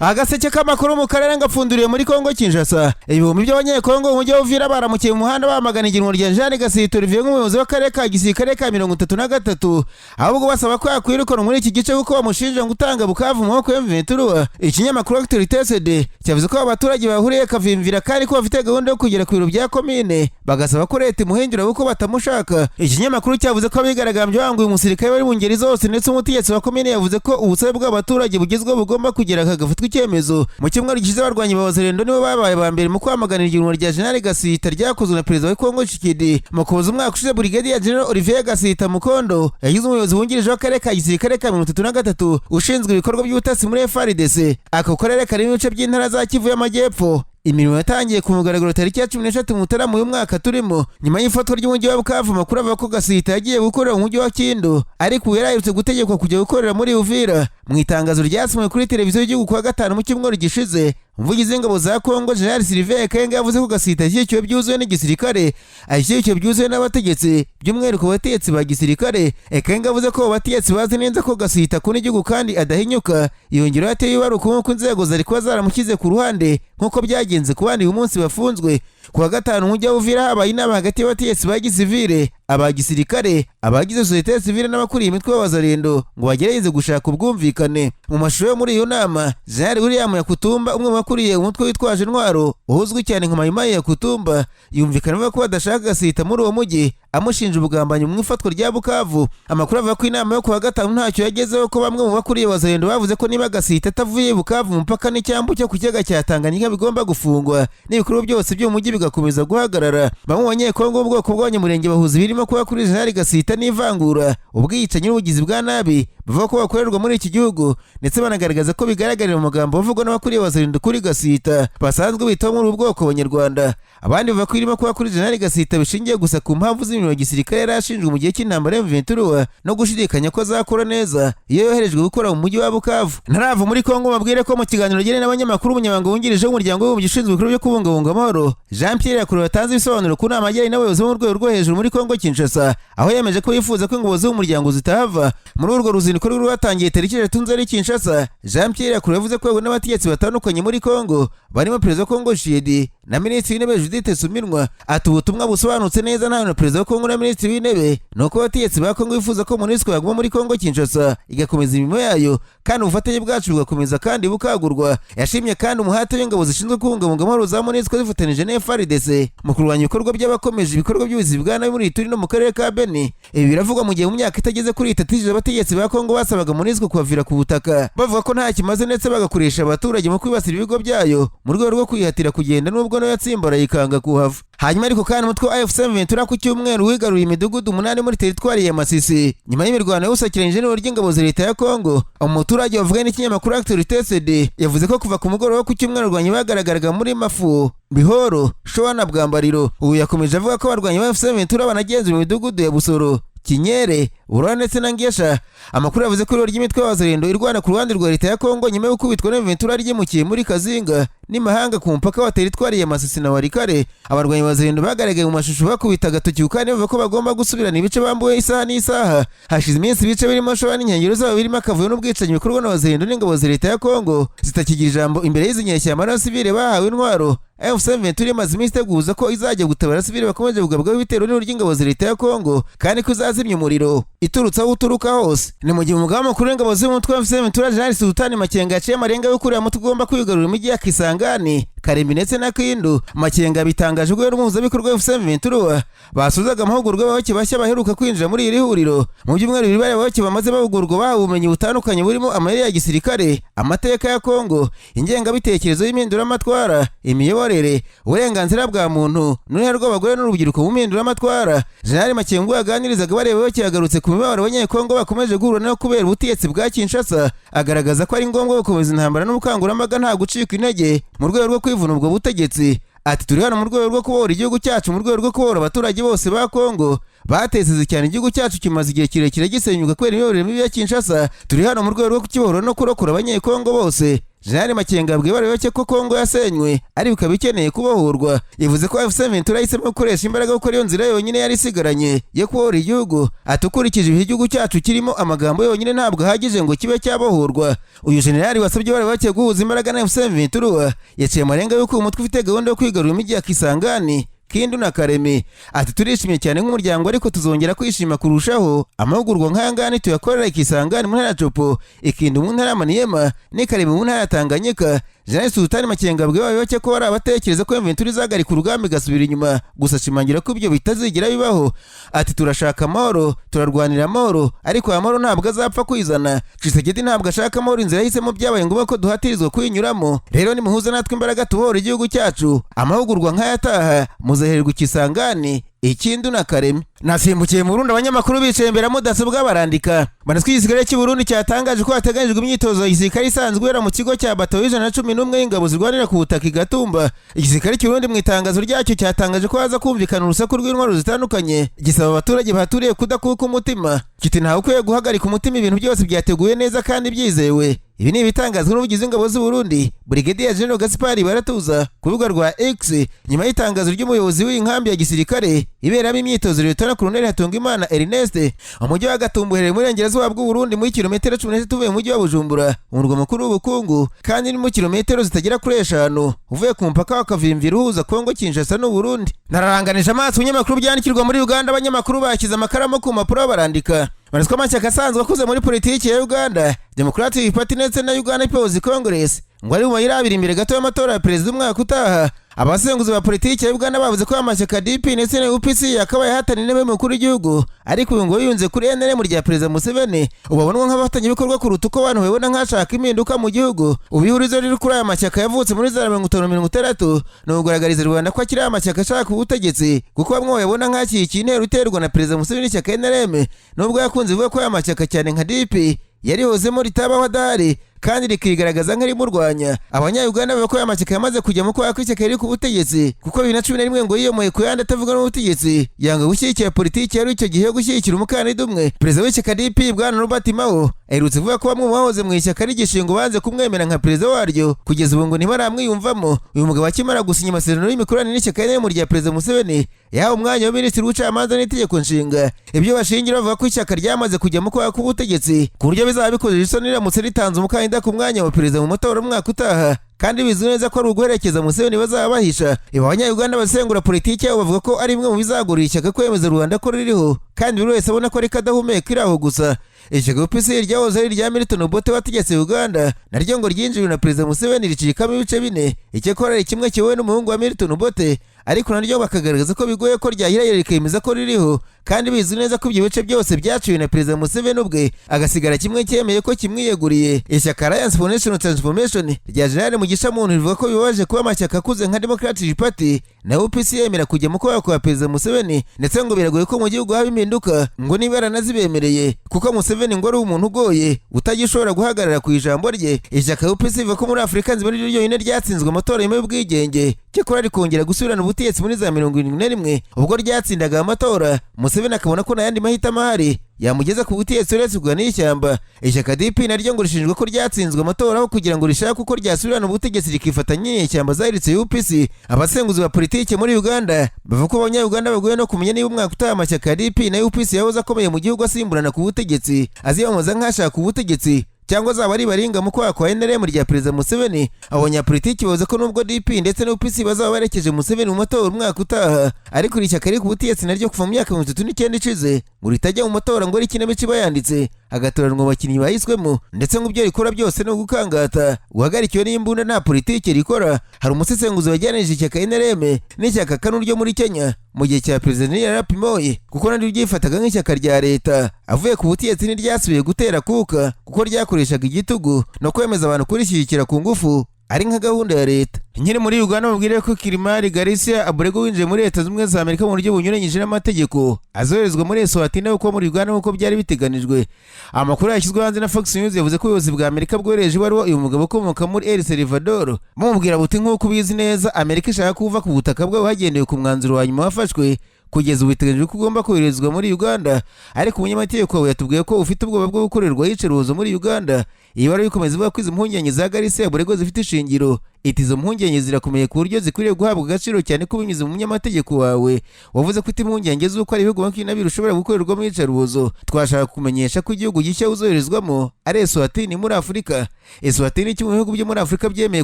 Agaseke k'amakuru mu karere ngapfunduriye muri Kongo Kinshasa. Ibihumbi by'abanyekongo mu mujyi wa Uvira baramukiye mu muhanda bamagana igiringo rya Agaseke rivuye nk'umuyobozi w'akarere ka gisirikare ka 33 ahubwo basaba ko yakwirukana muri iki gice kuko bamushinja gutanga Bukavu mu maboko y'M23. Ikinyamakuru Actualité cyavuze ko abaturage bahuriye kavimvira kandi ko bafite gahunda yo kugera ku biro bya komine bagasaba ko leta imuhindura kuko batamushaka. Ikinyamakuru cyavuze ko abigaragambye banguye umusirikare bari mu ngeri zose ndetse umutegetsi wa komine yavuze ko ubusabe bw'abaturage bugezweho bugomba kugera kagafatwa icyemezo. Mu cyumweru gishize abarwanyi b'abazerendo nibo babaye ba mbere mu kwamaganira igiringo rya Agaseke ryakozwe na perezida wa Kongo Tshisekedi. Mu kuza umwaka ushize Brigadier General Olivier Agaseke Mukondo yagize umuyobozi wungirije w'akarere ka gisirikare ka 33 ushinzwe ibikorwa by'ubutasi muri FARDC. Ako karere kari mu bice by'intara za Kivu y'Amajyepfo. Imirimo yatangiye ku mugaragaro tariki ya 13 Mutarama uyu mwaka turimo nyuma y'ifatwa ry'umujyi wa Bukavu. Amakuru avuga ko Agaseke yagiye gukorera mu mujyi wa Kindu ariko yarahirutse gutegekwa kujya gukorera muri Uvira. Mu itangazo ryasomwe kuri televiziyo y'igihugu kwa gatanu mu cyumweru gishize, umuvugizi w'ingabo za Kongo General Sylvain Ekenge yavuze ko Agaseke yashyikiwe byuzuye n'igisirikare, ashyikiwe byuzuye n'abategetsi by'umwihariko abategetsi ba gisirikare. Ekenge yavuze ko abategetsi bazi neza ko Agaseke akunda igihugu kandi adahinyuka. Yongeraho ati ibaruka nk'uko inzego zari kuba zaramushyize ku ruhande nk'uko byagenze ku bandi uyu munsi bafunzwe. Kuwa gatanu umujyi wa Uvira habaye inama hagati y'abategetsi ba gisivile, aba gisirikare, abagize societe civile n'abakuriye imitwe y'abazarendo ngo bagerageze gushaka ubwumvikane. Mu mashusho yo muri iyo nama, General William Yakutumba umwe mu bakuriye umutwe witwaje intwaro uzwi cyane nka Mayimayi Yakutumba yumvikana ko badashaka Agaseke muri uwo mujyi, amushinja ubugambanyi mu ifatwa rya Bukavu. Amakuru avuga ko inama yo kuwa gatanu ntacyo yagezeho, ko bamwe mu bakuriye abazarendo bavuze ko niba Agaseke atavuye Bukavu umupaka n'icyambu cyo ku kiyaga cya Tanganyika bigomba gufungwa n'ibikorwa byose byo mu mujyi bigakomeza guhagarara. Bamwe mu banyekongo mu bwoko bw'abanyamurenge bahuza birimo kuba kuri Agaseke n'ivangura, ubwicanyi n'ubugizi bwa nabi bavuga ko bakorerwa muri iki gihugu, ndetse banagaragaza ko bigaragarira mu magambo bavugwa n'abakuriye abazarendo kuri Agaseke basanzwe bitaho muri ubu bwoko abanyarwanda. Abandi bavuga ko irimo kuba kuri Agaseke bishingiye gusa ku mpamvu z'imirimo ya gisirikare yari ashinjwe mu gihe cy'intambara y'M23 no gushidikanya ko azakora neza iyo yoherejwe gukora mu mujyi wa Bukavu. Ntarava muri Kongo mabwire ko mu kiganiro yagiranye n'abanyamakuru umunyamabanga wungirije w'umuryango w'ubuyobozi ushinzwe ibikorwa byo kubungabunga amahoro Jean Pierre Yakuruwe yatanze ibisobanuro ku nama yagiranye n'abayobozi bo mu rwego rwo hejuru muri Kongo Kinshasa, aho yemeje ko yifuza ko ingabo z'umuryango zitahava. Muri urwo ruzinduko rwatangiye tariki 3 Nzeri Kinshasa, Jean Pierre Yakuruwe yavuze ko yewe n'abategetsi batandukanye muri Kongo barimo perezida wa Kongo Tshisekedi na minisitiri w'intebe Judith Suminwa. Ati ubutumwa busobanutse neza na perezida wa Kongo na minisitiri w'intebe nuko abategetsi ba Kongo bifuza ko MONUSCO yaguma muri Kongo Kinshasa igakomeza imirimo yayo kandi ubufatanye bwacu bugakomeza kandi bukagurwa. Yashimye kandi umuhate w'ingabo zishinzwe kubungabunga amahoro za MONUSCO zifatanije na FARDC mu kurwanya ibikorwa by'abakomeje ibikorwa by'ubuzi bwa nabi muri Ituri no mu karere ka Beni. Ibi biravugwa mu gihe mu myaka itageze kuri 3 abategetsi ba Kongo basabaga MONUSCO kubavira ku butaka bavuga ko nta kimaze, ndetse bagakoresha abaturage mu kwibasira ibigo byayo mu rwego rwo kwihatira kugenda n'ubwo no yatsimbara yikanga kuhava. Hanyuma ariko kandi umutwe wa M23 ku cyumweru wigaruye imidugudu 8 muri teritwari ya Masisi nyuma y'imirwano y'usakiranyije n'uburyo ingabo za leta ya Kongo. Umuturage wavuga n'ikinyamakuru Actualité yavuze ko kuva ku mugoroba ku cyumweru rwanyi bagaragaraga muri Mafu, Bihoro, Showa na Bwambariro. Ubu yakomeje avuga ko abarwanyi ba M23 banagenzura imidugudu ya Busoro, Kinyere, Urora ndetse na Ngesha. Amakuru yavuze ko ry'imitwe y'abazarendo irwana ku ruhande rwa leta ya Kongo nyuma yo gukubitwa n'M23 ryimukiye muri Kazinga n'imahanga ku mupaka wa teritwari ya Masisi na Warikare. Abarwanyi b'abazarendo bagaragaye mu mashusho bakubita agatoki kandi bavuga ko bagomba gusubirana ibice bambuye isaha n'isaha. Hashize iminsi ibice birimo Showa n'inkengero zabo birimo akavuyo n'ubwicanyi bikorwa n'abazarendo n'ingabo za leta ya Kongo zitakigira ijambo imbere y'izi nyeshyamba n'abasivile bahawe intwaro. M23 imaze iminsi iteguza ko izajya gutabara abasivile bakomeje kugabwaho ibitero n'uburyo ingabo za leta ya Kongo kandi ko izazimya umuriro iturutse aho uturuka hose. Ni mu gihe umugaba mukuru w'ingabo z'umutwe wa M23 General Sultan Makenga yaciye amarenga yo kuriya mutwe ugomba kwigarurira imijyi ya Kisangani, Karembi ndetse na Kindu. Makenga bitangaje ubwo n'umuhuzabikorwa wa M23 basuzaga amahugurwa y'abayoboke bashya baheruka kwinjira muri iri huriro. Mu byumweru bibiri abayoboke bamaze bahugurwa bahawe ubumenyi butandukanye burimo amayeri ya gisirikare, amateka ya Kongo, ingengabitekerezo y'impinduramatwara, imiyoborere, uburenganzira bwa muntu n'uruhare rw'abagore n'urubyiruko mu mpinduramatwara. General Makenga yaganirizaga bareba abayoboke yagarutse ku mibabaro abanyekongo bakomeje guhura nayo kubera ubutegetsi bwa Kinshasa, agaragaza ko ari ngombwa gukomeza intambara n'ubukangurambaga nta gucika intege mu rwego rwo kwivuna ubwo butegetsi. Ati turi hano mu rwego rwo kubohora igihugu cyacu, mu rwego rwo kubohora abaturage bose ba Kongo bateseze cyane igihugu cyacu kimaze igihe kirekire gisenyuka kubera imiyoborere mibi ya Kinshasa. Turi hano mu rwego rwo kukibohora no kurokora abanyekongo bose. Jean Makenga abwiye abayoboke ko Kongo yasenywe ari bikaba bikeneye kubohorwa. Yavuze ko F7 yahisemo gukoresha imbaraga gukora iyo nzira yonyine yari isigaranye yo kubohora igihugu. Atukurikije ibihe igihugu cyacu kirimo amagambo yonyine ntabwo ahagije ngo kibe cyabohorwa. Uyu generali wasabye abayoboke guhuza imbaraga na F7 yaciye amarenga yuko umutwe ufite gahunda yo kwigarurira imijyi ya Kisangani, Kindu na Kareme. Ati turishimye cyane nk'umuryango ariko tuzongera kwishima kurushaho. Amahugurwa nk'ayangani tuyakorera Kisangani mu ntara ya Chopo, Ikindu mu ntara ya Maniema, n'Kareme mu ntara ya Tanganyika. Jean Sultan Makenga abwiye abayoboke ko bari abatekereza ko M23 izahagarika urugamba igasubira inyuma, gusa ashimangira ko ibyo bitazigera bibaho. Ati turashaka amahoro, turarwanira amahoro, ariko amahoro ntabwo azapfa kwizana. Tshisekedi ntabwo ashaka amahoro, inzira yahisemo byabaye ngombwa ko duhatirizwa kuyinyuramo. Rero nimuhuze natwe imbaraga tubohora igihugu cyacu. Amahugurwa nk'ayataha muzahererwa Kisangani, Ikindu na Kareme. Nasimbukiye mu Burundi, abanyamakuru bicaye imbere ya mudasobwa barandika. Banatwi igisirikare cy'u Burundi cyatangaje ko hateganyijwe imyitozo y'igisirikare isanzwe ibera mu kigo cya Bato 111 y'ingabo zirwanira ku butaka i Gatumba. Igisirikare cy'u Burundi mu itangazo ryacyo cyatangaje ko haza kumvikana urusaku rw'intwaro zitandukanye, gisaba abaturage bahaturiye kudakuka umutima. Kiti ntawe ukwiye guhagarika umutima, ibintu byose byateguye neza kandi byizewe. Ibi ni ibitangazwa n'ubugizi ingabo z'u Burundi Brigadier General Gaspard Baratuza ku rubuga rwa X nyuma y'itangazo ry'umuyobozi w'inkambi ya gisirikare iberamo imyitozo Lieutenant Colonel Hatungimana Ernest. Umujyi wa Gatumba uherereye muri Burengerazuba bw'u Burundi muri kilometero 13 uvuye mu mujyi wa Bujumbura, umurwa mukuru w'ubukungu, kandi ni mu kilometero zitagera kuri 5 uvuye ku mupaka wa Kavimvira uhuza Kongo Kinshasa n'u Burundi. Nararanganije amaso ibinyamakuru byandikirwa muri Uganda, abanyamakuru bakiza amakaramu ku mpapuro barandika. Banaswa amashyaka asanzwe akuze muri politiki ya Uganda, Democratic Party ndetse na Uganda People's Congress, ngo ari mu mayira abiri imbere gato y'amatora ya perezida umwaka utaha. Abasenguzi ba politiki ya Uganda bavuze ko amashyaka DP ndetse na UPC yakabaye hatana intebe mukuru w'igihugu, ariko ubu ngo yunze kuri NRM rya perezida Museveni. Ubabonwa nk'abafatanyabikorwa kuruta uko abantu babona nk'ashaka impinduka mu gihugu. Ubihurizo riri kuri aya mashyaka yavutse muri za 1960 no kugaragariza Rwanda ko akiri amashyaka ashaka ubutegetsi, kuko bamwe babona nk'akikiye intero iterwa na perezida Museveni n'ishyaka NRM, nubwo yakunze ivuga ko aya mashyaka cyane nka DP yarihozemo ritabaho adahari kandi rikigaragaza nk'arimurwanya. Abanya-Uganda bavuga ko aya mashyaka yamaze kujya mu kwaha kw'ishyaka riri ku butegetsi, kuko 2011 ngo yiyomoye ku yandi atavuga n'ubutegetsi, yanga gushyigikira politiki yari icyo gihe yo gushyigikira umukandida umwe. Perezida w'ishyaka DP Bwana Robert Mao aherutse kuvuga ko bamwe mu bahoze mu ishyaka ry'igishingo banze kumwemera nka perezida waryo, kugeza ubu ngo ntibaramwiyumvamo. Uyu mugabo akimara gusinya amasezerano y'imikoranire n'ishyaka NRM rya perezida Museveni yahawe umwanya wa minisitiri w'ubucamanza n'itegeko nshinga. Ibyo bashingira bavuga ko ishyaka ryamaze kujya mu kwaha k'ubutegetsi, ku buryo bizaba bikojeje isoni riramutse ritanze umukandida ku mwanya wa perezida mu matora umwaka utaha, kandi bizwi neza ko ari uguherekeza Museveni bazaba bahisha. Ibi abanya-Uganda basengura politiki yabo bavuga ko ari imwe mu bizagurira ishyaka kwemeza Rwanda ko ririho, kandi buri wese abona ko ari kadahumeka iri aho gusa. Ishyaka UPC ryahoze ari irya Milton Obote wategetse Uganda, naryo ngo ryinjiriwe na perezida Museveni ricikamo ibice bine. Icyakora ari kimwe kiyobowe n'umuhungu wa Milton Obote, ariko naryo bakagaragaza ko bigoye ko ryahirahira rikemeza ko ririho, kandi bizwi neza ko ibyo bice byose byaciwe na perezida Museveni ubwe, agasigara kimwe cyemeye ko kimwiyeguriye. Ishyaka Alliance for National Transformation rya General Mugisha Muntu rivuga ko bibabaje kuba amashyaka akuze nka Democratic Party na UPC yemera kujya mu kwaha kwa perezida Museveni, ndetse ngo biragoye ko mu gihugu haba impinduka, ngo niba yaranazibemereye, kuko Museveni ngo ari umuntu ugoye utagishobora guhagarara ku ijambo rye. Ishyaka UPC rivuga ko muri Afurika nzima ryo ryonyine ryatsinzwe amatora y'ubwigenge, cyakora rikongera gusubirana ubutegetsi muri za 71 ubwo ryatsindaga amatora. Museveni akabona ko n'ayandi mahitamo ahari yamugeza ku butegetsi uretse kugana n'ishyamba. Ishyaka DP naryo ngo rishinjwa ko ryatsinzwe amatora aho kugira ngo rishake uko ryasubirana ubutegetsi rikifatanya n'ishyamba zahiritse UPC. Abasenguzi ba politiki muri Uganda bavuga ko abanya-Uganda bagoye no kumenya niba umwaka utaha amashyaka ya DP na UPC yahoze akomeye mu gihugu asimburana ku butegetsi aziyamamaza nk'ashaka ubutegetsi, cyangwa zaba ari baringa mu kwaha kwa NRM rya perezida Museveni. Abanyapolitiki bavuze ko nubwo DP ndetse na UPC bazaba barekeje Museveni mu matora umwaka utaha, ariko iri shyaka riri ku butegetsi naryo kuva mu myaka 39 ishize ngo ritajya mu matora ngo rikinamico bayanditse hagatoranwa abakinnyi bahiswemo, ndetse ngo ibyo rikora byose no gukangata guhagarikiwe n'imbunda nta politiki rikora. Hari umusesenguzi wajyanije ishyaka NRM n'ishyaka KANU ryo muri Kenya mu gihe cya perezida Arap Moi, kuko naryo ryifataga nk'ishyaka rya leta. Avuye ku butegetsi ntiryasubiye gutera kuka, kuko ryakoreshaga igitugu no kwemeza abantu kurishyigikira ku ngufu ari nka gahunda ya leta. Nyine muri Uganda mubwire ko Kilimari Garcia Aburego winjiye muri Leta Zunze za Amerika mu buryo bunyuranyije n'amategeko, azoherezwa muri Eswatini uko muri Uganda nk'uko byari biteganijwe. Amakuru yashyizwe hanze na Fox News yavuze ko ubuyobozi bwa Amerika bwohereje ibaruwa uyu mugabo ukomoka muri El Salvador bamubwira buti nk'uko ubizi neza Amerika ishaka kuva ku butaka bwabo hagendewe ku mwanzuro wa nyuma wafashwe kugeza ubu biteganyijwe ko ugomba koherezwa muri Uganda, ariko umunyamategeko wawe yatubwiye ko ufite ubwoba bwo gukorerwa iyicarubozo muri Uganda. Iyi bara bikomeza ivuga ko izi mpungenge za Garcia Burego zifite ishingiro. Izo mpungenge zirakomeye ku buryo zikwiriye guhabwa agaciro cyane ko binyuze mu munyamategeko wawe wavuze ko iti impungenge z'uko ari ibihugu makumyabiri ushobora gukorerwamo iyicarubozo. Twashaka kumenyesha ko igihugu gishya uzoherezwamo ari Eswatini muri Afurika. Eswatini kimwe mu bihugu byo muri Afurika byemeye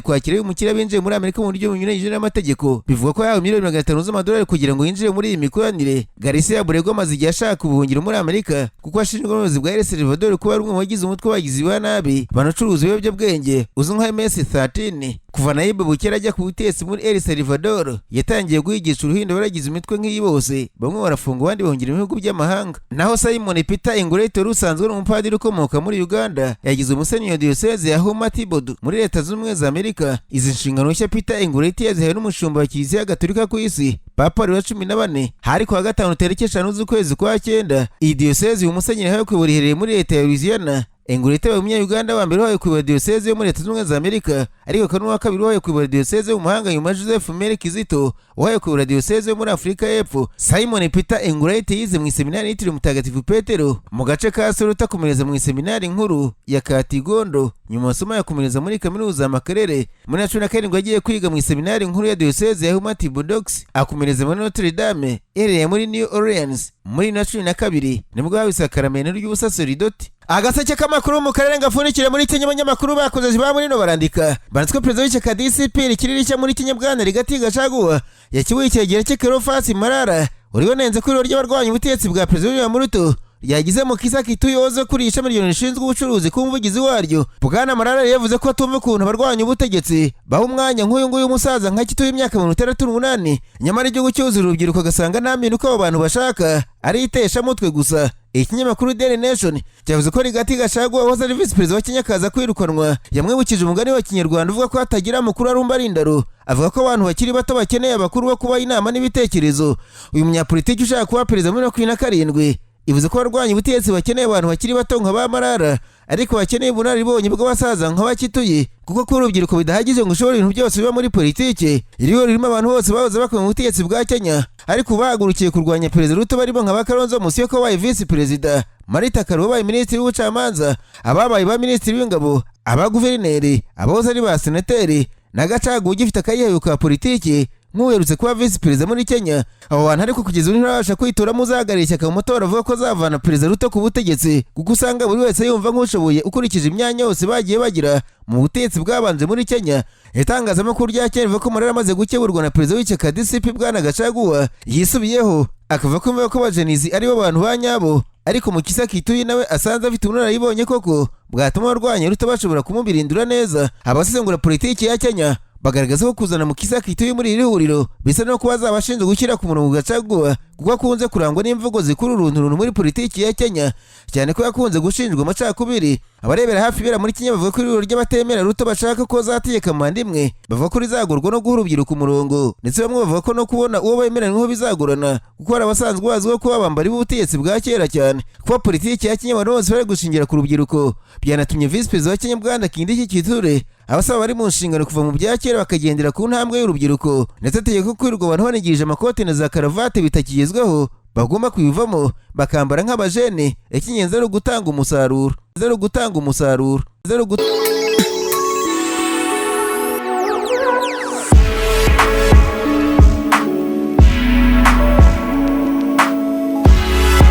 kwakira umukiriya binjiye muri Amerika mu buryo bunyuranyije n'amategeko. Bivuga ko yahawe miliyoni 500 z'amadolari kugira ngo yinjire muri iyi mikoranire. Garcia Burego amaze igihe ashaka ubuhungiro muri Amerika kuko ashinjwa n'ubuyobozi bwa El Salvador kuba ari umwe mu bagize umutwe w'abagizi ba nabi banacuruza ibiyobyabwenge uzwi nka MS-13. Kuva Nayib Bukele ajya ku butegetsi muri El Salvador yatangiye guhigisha uruhindo baragize imitwe nk'iyi bose, bamwe barafungwa abandi bahungira mu bihugu by'amahanga. Naho Simon Peter Ingurete usanzwe ari umupadiri ukomoka muri Uganda yagize umusenyeri wa diyoseze ya Homa Tibodu muri Leta Zunze Ubumwe za Amerika. Izi nshingano nshya Peter Ingurete yazihawe n'umushumba wa Kiliziya Gatolika ku isi Papa Leo wa 14 hari ku wa gatanu tariki 5 z'ukwezi kwa 9. Iyi diyoseze uyu musenyeri yahawe kuyobora iherereye muri Leta ya Louisiana. Ingurete wa Uganda wa mbere wahawe kuyobora diyoseze yo muri Leta Zunze Ubumwe za Amerika, ariko kandi wa kabiri wahawe kuyobora diyoseze y'umuhanga nyuma Joseph Mary Kizito wahawe kuyobora diyoseze yo muri Afurika y'Epfo. Simon Peter Ingurete yize mu iseminari yitiriwe Mutagatifu Petero mu gace ka Sorota, akomereza mu iseminari nkuru ya Katigondo. Nyuma amasomo yakomereza muri kaminuza ya Karere. Muri 2017 agiye kwiga mu iseminari nkuru ya diyoseze ya Homa Tibodox, akomereza muri Notre Dame iherereye muri New Orleans. Muri 2022 nibwo yahawe isakaramentu ry'ubusaseridoti. Agaseke k'amakuru mu karere ngafunikire muri Kenya. Abanyamakuru bakoze ba muri no barandika banditswe perezida w'ishyaka DCP rikiriri cya muri Kenya Bwana Rigathi Gachagua yakibuye icyegera cye Cleophas Malala uriho nenze kuri ry'abarwanya ubutegetsi bwa perezida William Ruto yagize mu kisa kituyoze kuri ishami rishinzwe ubucuruzi ku mvugizi waryo. Bwana Malala yavuze ko atumva ukuntu abarwanya ubutegetsi baha umwanya nk'uyu nguyu umusaza nka Kituye imyaka 68, nyamara igihugu cyuzuye urubyiruko gasanga nta mpinduka abo bantu bashaka ari itesha mutwe gusa. Ikinyamakuru Daily Nation cyavuze ko Rigathi Gachagua wahoze ari visi perezida wa Kenya kaza kwirukanwa yamwibukije umugani wa Kinyarwanda uvuga ko hatagira amakuru arumba ari indaro. Avuga ko abantu bakiri bato bakeneye abakuru bo kubaha inama n'ibitekerezo. Uyu munyapolitiki ushaka kuba perezida muri 27 ivuze ko abarwanya ubutegetsi bakeneye abantu bakiri bato nka ba Malala, ariko bakeneye ubunararibonye bw'abasaza nka Bakituye, kuko ko urubyiruko bidahagije ngo ushobore ibintu byose biba muri politike. Iriho ririmo abantu bose bahoze bakora mu butegetsi bwa Kenya, ariko bahagurukiye kurwanya perezida Ruto barimo nka Kalonzo Musyoka wabaye visi perezida, Marita Karua wabaye minisitiri w'ubucamanza, ababaye ba minisitiri w'ingabo, abaguverineri, abahoze ari ba senateri, na Gachagua ugifite akayihaye ka politike nk'uherutse kuba visi perezida muri Kenya. Abo bantu ariko kugeza ubu ntirabasha kwitoramo uzahagarariye ishyaka mu matora avuga ko azavana perezida Ruto ku butegetsi, kuko usanga buri wese yumva nk'ushoboye ukurikije imyanya yose bagiye bagira mu butegetsi bwabanje muri Kenya. Itangazamakuru rya Kenya rivuga ko Malala amaze gukeburwa na perezida w'ishyaka DCP Bwana Gachagua yisubiyeho akavuga ko mvuga ko abajenizi aribo bantu ba nyabo, ariko mu kisa Kituye nawe asanze afite ubunararibonye koko bwatuma abarwanya Ruto bashobora kumubirindura neza. Abasesengura politiki ya Kenya bagaragaza ko kuzana mu kisa Kituye muri iri huriro bisa no kuba azabashinzwe gushyira ku murongo Gachagua, kuko akunze kurangwa n'imvugo zikuru runturuntu muri politiki ya Kenya, cyane ko yakunze gushinjwa amacakubiri. Abarebera hafi ibera muri Kenya bavuga ko iruro ry'abatemera Ruto bashaka ko zategeka manda imwe, bavuga ko rizagurwa no guha urubyiruko umurongo, ndetse bamwe bavuga ko no kubona uwo bemeranyweho bizagorana, kuko hari abasanzwe bazwiho kuba abambari b'ubutegetsi bwa kera cyane. Kuba politiki ya Kenya abantu bose bari gushingira ku rubyiruko byanatumye visi perezida wa Kenya Bwana Kindiki Kithure abasaba bari mu nshingano kuva mu bya kera bakagendera ku ntambwe y'urubyiruko, ndetse ategeka ko kwirirwa abantu banigirije amakote na za karavate bitakigezweho bagomba kwivamo bakambara nk'abajene. Ikinyenzi ari ugutanga umusaruro.